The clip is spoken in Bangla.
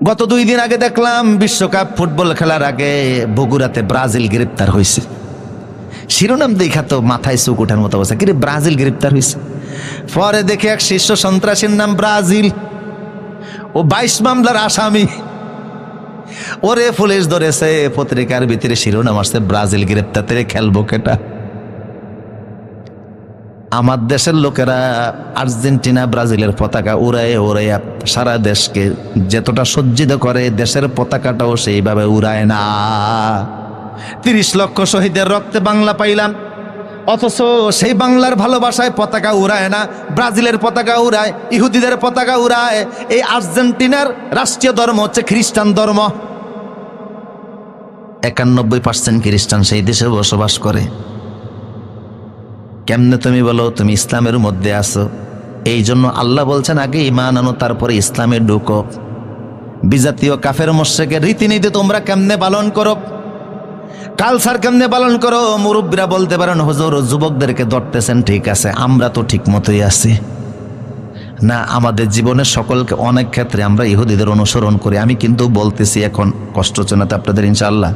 গত 2 দিন আগে দেখলাম বিশ্বকাপ ফুটবল খেলার আগে বগুড়াতে ব্রাজিল গ্রেপ্তার হয়েছে। শিরোনাম দেখা তো মাথায় চোখ ওঠার মতো অবস্থা, কিন্তু ব্রাজিল গ্রেপ্তার হয়েছে। পরে দেখে এক শীর্ষ সন্ত্রাসীর নাম ব্রাজিল, ও 22 মামলার আসামি, ওরে পুলিশ ধরেছে। পত্রিকার ভিতরে শিরোনাম আসছে ব্রাজিল গ্রেপ্তার, তেরে খেলবো কেটা। আমার দেশের লোকেরা আর্জেন্টিনা ব্রাজিলের পতাকা উড়ায় উড়াইয়া সারা দেশকে যতটা সজ্জিত করে, দেশের পতাকাটাও সেইভাবে উড়ায় না। 30 লক্ষ শহীদের রক্তে বাংলা পাইলাম, অথচ সেই বাংলার ভালোবাসায় পতাকা উড়ায় না, ব্রাজিলের পতাকা উড়ায়, ইহুদিদের পতাকা উড়ায়। এই আর্জেন্টিনার রাষ্ট্রীয় ধর্ম হচ্ছে খ্রিস্টান ধর্ম। 91% খ্রিস্টান সেই দেশে বসবাস করে। কেমনে তুমি বলো তুমি ইসলামের মধ্যে আছো? এই জন্য আল্লাহ বলছেন আগে ঈমান আনো, তারপরে ইসলামে ঢুকো। বিজাতীয় কাফের মুশরিকের রীতিনীতি তোমরা কেমনে পালন করো, কালচার কেমনে পালন করো। মুরব্বীরা বলতে পারেন হুজুর যুবকদেরকে ধরতেছেন, ঠিক আছে, আমরা তো ঠিক মতোই আছি না। আমাদের জীবনের সকলকে অনেক ক্ষেত্রে আমরা ইহুদিদের অনুসরণ করি। আমি কিন্তু বলতেছি এখন, কষ্ট হচ্ছে না তো আপনাদের ইনশাআল্লাহ?